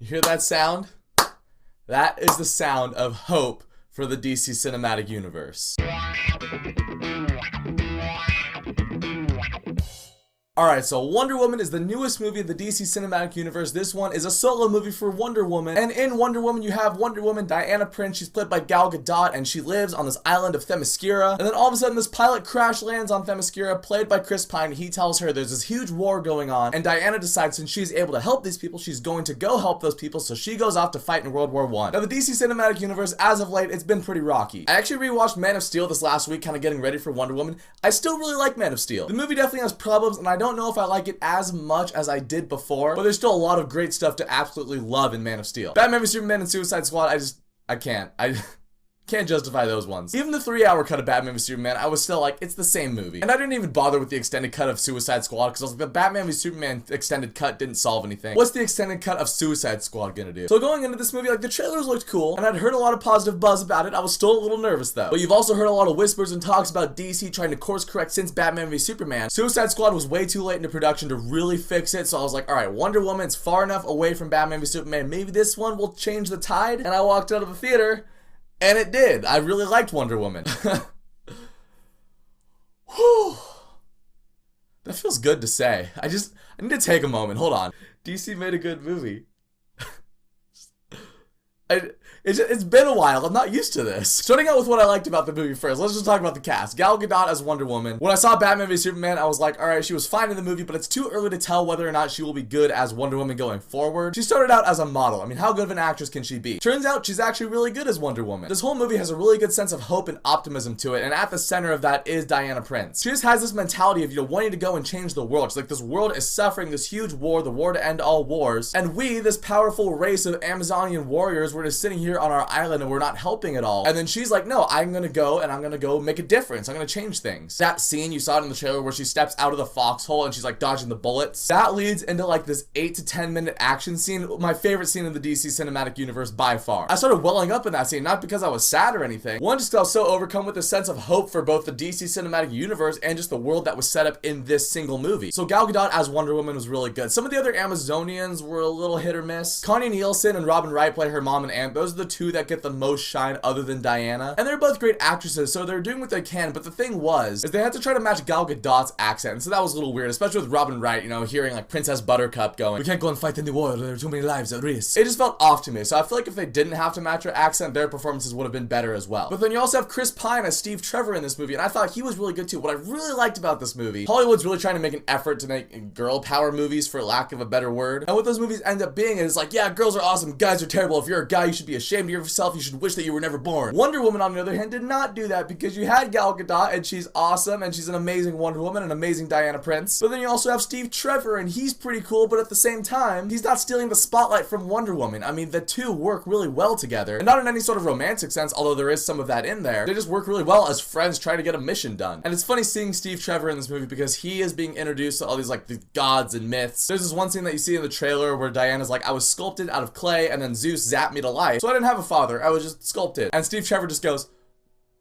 You hear that sound? That is the sound of hope for the DC Cinematic Universe. Alright, so Wonder Woman is the newest movie of the DC Cinematic Universe. This one is a solo movie for Wonder Woman. And in Wonder Woman, you have Wonder Woman Diana Prince. She's played by Gal Gadot, and she lives on this island of Themyscira. And then all of a sudden, this pilot crash lands on Themyscira, played by Chris Pine. He tells her there's this huge war going on, and Diana decides since she's able to help these people, she's going to go help those people, so she goes off to fight in World War I. Now, the DC Cinematic Universe, as of late, it's been pretty rocky. I actually rewatched Man of Steel this last week, kind of getting ready for Wonder Woman. I still really like Man of Steel. The movie definitely has problems, and I don't know if I like it as much as I did before, but there's still a lot of great stuff to absolutely love in Man of Steel. Batman v Superman and Suicide Squad, I can't justify those ones. Even the 3-hour cut of Batman v Superman, I was still like, it's the same movie. And I didn't even bother with the extended cut of Suicide Squad, because I was like, the Batman v Superman extended cut didn't solve anything. What's the extended cut of Suicide Squad gonna do? So going into this movie, like, the trailers looked cool, and I'd heard a lot of positive buzz about it. I was still a little nervous, though. But you've also heard a lot of whispers and talks about DC trying to course correct since Batman v Superman. Suicide Squad was way too late into production to really fix it, so I was like, alright, Wonder Woman's far enough away from Batman v Superman. Maybe this one will change the tide. And I walked out of the theater, and it did. I really liked Wonder Woman. Whew. That feels good to say. I need to take a moment. Hold on. DC made a good movie. It's been a while. I'm not used to this. Starting out with what I liked about the movie first, let's just talk about the cast. Gal Gadot as Wonder Woman. When I saw Batman v Superman, I was like, alright, she was fine in the movie, but it's too early to tell whether or not she will be good as Wonder Woman going forward. She started out as a model. I mean, how good of an actress can she be? Turns out she's actually really good as Wonder Woman. This whole movie has a really good sense of hope and optimism to it, and at the center of that is Diana Prince. She just has this mentality of, wanting to go and change the world. She's like, this world is suffering this huge war, the war to end all wars, and we, this powerful race of Amazonian warriors, we're just sitting here on our island and we're not helping at all. And then she's like, no, I'm gonna go make a difference. I'm gonna change things. That scene, you saw it in the trailer where she steps out of the foxhole and she's like dodging the bullets. That leads into like this 8 to 10 minute action scene. My favorite scene in the DC Cinematic Universe by far. I started welling up in that scene, not because I was sad or anything. One, just I was so overcome with a sense of hope for both the DC Cinematic Universe and just the world that was set up in this single movie. So Gal Gadot as Wonder Woman was really good. Some of the other Amazonians were a little hit or miss. Connie Nielsen and Robin Wright play her mom and aunt. Those are the two that get the most shine other than Diana. And they're both great actresses, so they're doing what they can, but the thing is they had to try to match Gal Gadot's accent, and so that was a little weird, especially with Robin Wright, hearing like Princess Buttercup going, we can't go and fight in the war, there are too many lives at risk. It just felt off to me, so I feel like if they didn't have to match her accent, their performances would have been better as well. But then you also have Chris Pine as Steve Trevor in this movie, and I thought he was really good too. What I really liked about this movie, Hollywood's really trying to make an effort to make girl power movies, for lack of a better word, and what those movies end up being is like, yeah, girls are awesome, guys are terrible, if you're a guy, you should be ashamed of yourself, you should wish that you were never born. Wonder Woman, on the other hand, did not do that, because you had Gal Gadot, and she's awesome, and she's an amazing Wonder Woman, an amazing Diana Prince. But then you also have Steve Trevor, and he's pretty cool, but at the same time, he's not stealing the spotlight from Wonder Woman. I mean, the two work really well together, and not in any sort of romantic sense, although there is some of that in there. They just work really well as friends trying to get a mission done. And it's funny seeing Steve Trevor in this movie because he is being introduced to all these like the gods and myths. There's this one scene that you see in the trailer where Diana's like, I was sculpted out of clay, and then Zeus zapped me to life, so I didn't have a father, I was just sculpted. And Steve Trevor just goes,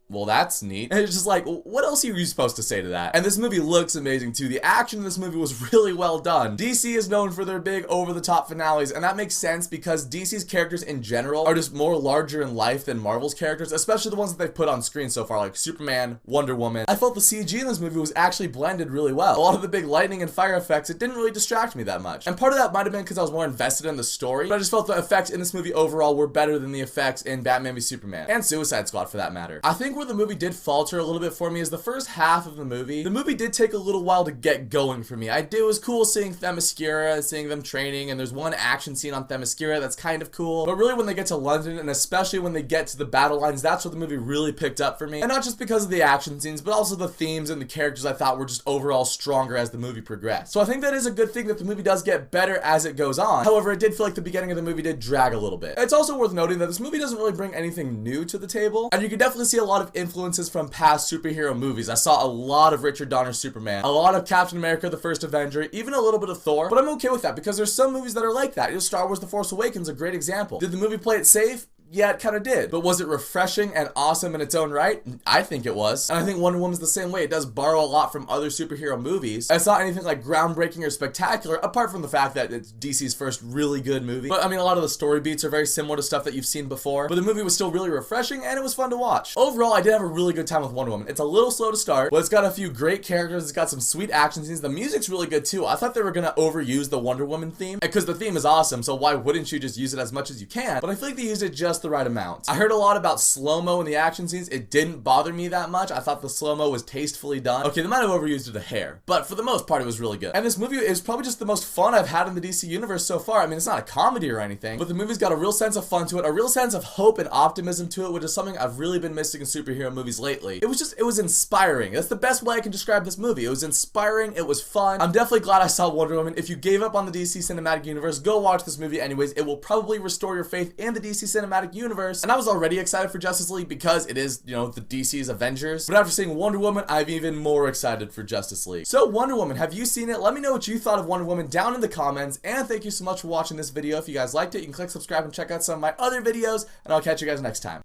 well, that's neat. And it's just like, what else are you supposed to say to that? And this movie looks amazing too. The action in this movie was really well done. DC is known for their big over-the-top finales, and that makes sense because DC's characters in general are just more larger in life than Marvel's characters, especially the ones that they've put on screen so far, like Superman, Wonder Woman. I felt the CG in this movie was actually blended really well. A lot of the big lightning and fire effects, it didn't really distract me that much. And part of that might have been because I was more invested in the story, but I just felt the effects in this movie overall were better than the effects in Batman v Superman, and Suicide Squad for that matter. I think where the movie did falter a little bit for me is the first half of the movie. The movie did take a little while to get going for me. It was cool seeing Themyscira, seeing them training, and there's one action scene on Themyscira that's kind of cool. But really when they get to London, and especially when they get to the battle lines, that's what the movie really picked up for me. And not just because of the action scenes, but also the themes and the characters I thought were just overall stronger as the movie progressed. So I think that is a good thing that the movie does get better as it goes on. However, it did feel like the beginning of the movie did drag a little bit. It's also worth noting that this movie doesn't really bring anything new to the table, and you can definitely see a lot of influences from past superhero movies. I saw a lot of Richard Donner's Superman, a lot of Captain America the First Avenger, even a little bit of Thor, but I'm okay with that because there's some movies that are like that. Star Wars The Force Awakens is a great example. Did the movie play it safe? Yeah, it kind of did. But was it refreshing and awesome in its own right? I think it was. And I think Wonder Woman's the same way. It does borrow a lot from other superhero movies. It's not anything like groundbreaking or spectacular, apart from the fact that it's DC's first really good movie. But I mean, a lot of the story beats are very similar to stuff that you've seen before. But the movie was still really refreshing and it was fun to watch. Overall, I did have a really good time with Wonder Woman. It's a little slow to start, but it's got a few great characters. It's got some sweet action scenes. The music's really good too. I thought they were gonna overuse the Wonder Woman theme because the theme is awesome, so why wouldn't you just use it as much as you can? But I feel like they used it just the right amount. I heard a lot about slow-mo in the action scenes. It didn't bother me that much. I thought the slow-mo was tastefully done. Okay, they might have overused it a hair, but for the most part, it was really good. And this movie is probably just the most fun I've had in the DC universe so far. I mean, it's not a comedy or anything, but the movie's got a real sense of fun to it, a real sense of hope and optimism to it, which is something I've really been missing in superhero movies lately. It was inspiring. That's the best way I can describe this movie. It was inspiring. It was fun. I'm definitely glad I saw Wonder Woman. If you gave up on the DC cinematic universe, go watch this movie anyways. It will probably restore your faith in the DC cinematic universe. And I was already excited for Justice League because it is, you know, the DC's Avengers. But after seeing Wonder Woman, I'm even more excited for Justice League. So Wonder Woman, have you seen it? Let me know what you thought of Wonder Woman down in the comments. And thank you so much for watching this video. If you guys liked it, you can click subscribe and check out some of my other videos. And I'll catch you guys next time.